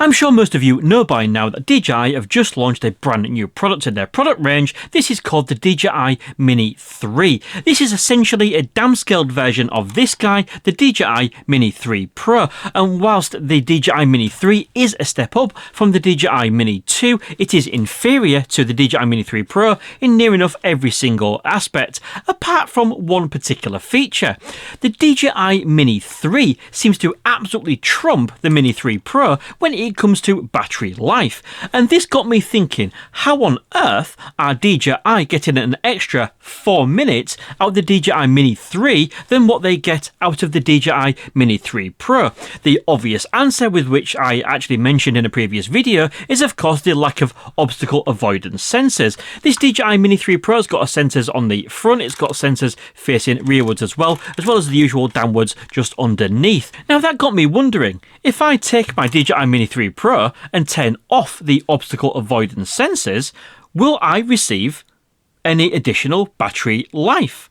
I'm sure most of you know by now that DJI have just launched a brand new product in their product range. This is called the DJI Mini 3. This is essentially a downscaled version of this guy, the DJI Mini 3 Pro. And whilst the DJI Mini 3 is a step up from the DJI Mini 2, it is inferior to the DJI Mini 3 Pro in near enough every single aspect, apart from one particular feature. The DJI Mini 3 seems to absolutely trump the Mini 3 Pro when it comes to battery life, and this got me thinking, how on earth are DJI getting an extra 4 minutes out of the DJI Mini 3 than what they get out of the DJI Mini 3 Pro? The obvious answer, with which I actually mentioned in a previous video, is of course the lack of obstacle avoidance sensors. This DJI Mini 3 Pro's got sensors on the front, it's got sensors facing rearwards as well as the usual downwards just underneath. Now that got me wondering, if I take my DJI Mini 3 Pro and turn off the obstacle avoidance sensors, will I receive any additional battery life?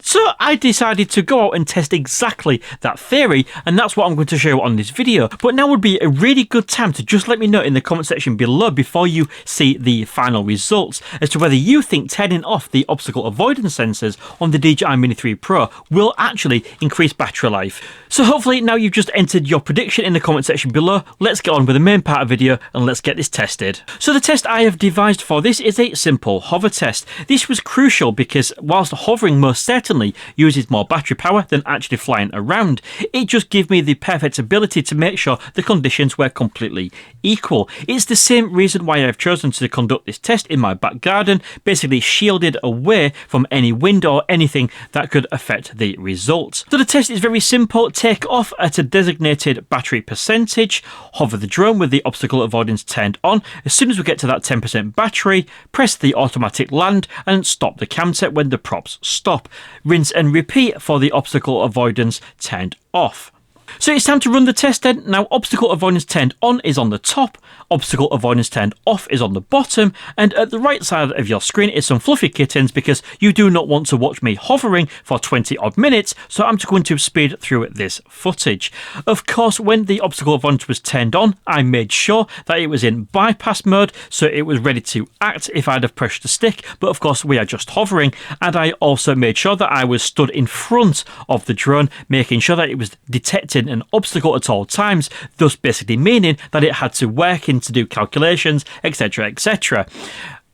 So I decided to go out and test exactly that theory, and that's what I'm going to show you on this video. But now would be a really good time to just let me know in the comment section below before you see the final results as to whether you think turning off the obstacle avoidance sensors on the DJI Mini 3 Pro will actually increase battery life. So hopefully now you've just entered your prediction in the comment section below. Let's get on with the main part of the video and let's get this tested. So the test I have devised for this is a simple hover test. This was crucial because whilst hovering most certainly uses more battery power than actually flying around, it just gave me the perfect ability to make sure the conditions were completely equal. It's the same reason why I've chosen to conduct this test in my back garden, basically shielded away from any wind or anything that could affect the results. So the test is very simple. Take off at a designated battery percentage, hover the drone with the obstacle avoidance turned on. As soon as we get to that 10% battery, press the automatic land and stop the camset when the props stop. Rinse and repeat for the obstacle avoidance turned off. So it's time to run the test then. Now obstacle avoidance turned on is on the top, obstacle avoidance turned off is on the bottom, and at the right side of your screen is some fluffy kittens because you do not want to watch me hovering for 20 odd minutes, so I'm just going to speed through this footage. Of course, when the obstacle avoidance was turned on, I made sure that it was in bypass mode, so it was ready to act if I'd have pressed the stick, but of course we are just hovering, and I also made sure that I was stood in front of the drone, making sure that it was detecting an obstacle at all times, thus basically meaning that it had to work in to do calculations, etc, etc.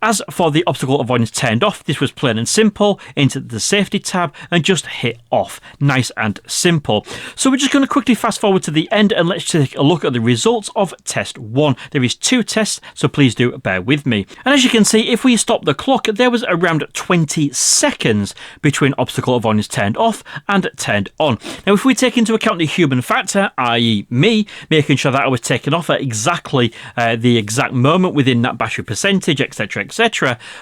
As for the obstacle avoidance turned off, this was plain and simple, into the safety tab and just hit off. Nice and simple. So we're just going to quickly fast forward to the end and let's take a look at the results of test 1. There is 2 tests, so please do bear with me. And as you can see, if we stop the clock, there was around 20 seconds between obstacle avoidance turned off and turned on. Now if we take into account the human factor, i.e. me, making sure that I was taken off at exactly the exact moment within that battery percentage, etc, etc.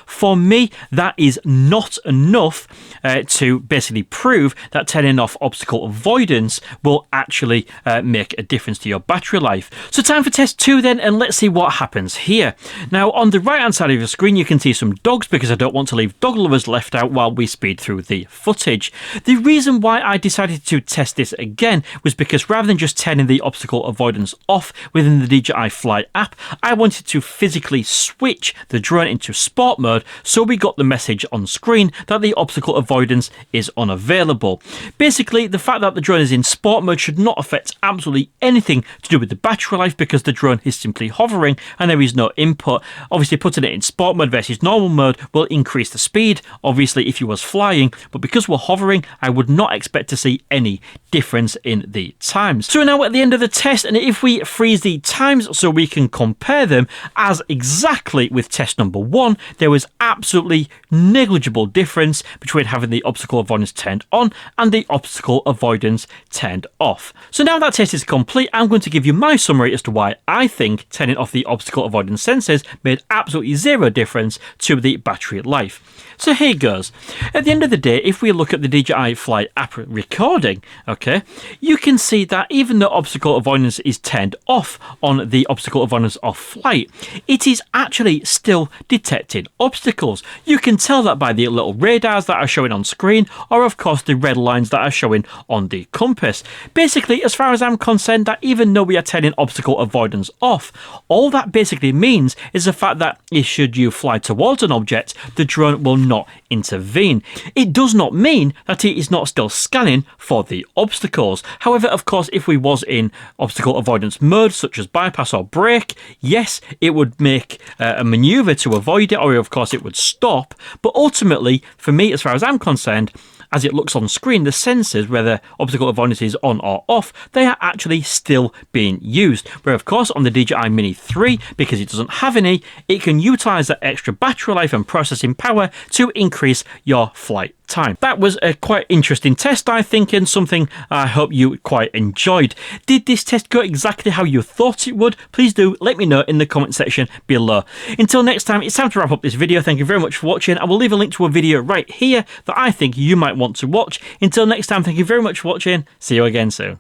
For me, that is not enough to basically prove that turning off obstacle avoidance will actually make a difference to your battery life. So time for test 2 then, and let's see what happens here. Now on the right hand side of your screen you can see some dogs because I don't want to leave dog lovers left out while we speed through the footage. The reason why I decided to test this again was because rather than just turning the obstacle avoidance off within the DJI Fly app, I wanted to physically switch the drone into sport mode, so we got the message on screen that the obstacle avoidance is unavailable. Basically, the fact that the drone is in sport mode should not affect absolutely anything to do with the battery life because the drone is simply hovering and there is no input. Obviously, putting it in sport mode versus normal mode will increase the speed, obviously, if you was flying, but because we're hovering, I would not expect to see any difference in the times. So we're now at the end of the test, and if we freeze the times so we can compare them, as exactly with test number 1, there was absolutely negligible difference between having the obstacle avoidance turned on and the obstacle avoidance turned off. So now that test is complete, I'm going to give you my summary as to why I think turning off the obstacle avoidance sensors made absolutely zero difference to the battery life. So here goes. At the end of the day, if we look at the DJI Fly app recording, okay, you can see that even though obstacle avoidance is turned off on the obstacle avoidance off flight, it is actually still detecting obstacles. You can tell that by the little radars that are showing on screen, or of course the red lines that are showing on the compass. Basically, as far as I'm concerned, that even though we are turning obstacle avoidance off, all that basically means is the fact that should you fly towards an object, the drone will not intervene. It does not mean that it is not still scanning for the obstacles. However, of course, if we was in obstacle avoidance mode, such as bypass or brake, yes, it would make a maneuver to avoid it, or of course it would stop. But ultimately, for me, as far as I'm concerned, as it looks on screen, the sensors, whether obstacle avoidance is on or off, they are actually still being used. Where of course on the DJI Mini 3, because it doesn't have any, it can utilise that extra battery life and processing power to increase your flight time. That was a quite interesting test, I think, and something I hope you quite enjoyed. Did this test go exactly how you thought it would? Please do let me know in the comment section below. Until next time, it's time to wrap up this video. Thank you very much for watching. I will leave a link to a video right here that I think you might want to watch. Until next time, thank you very much for watching. See you again soon.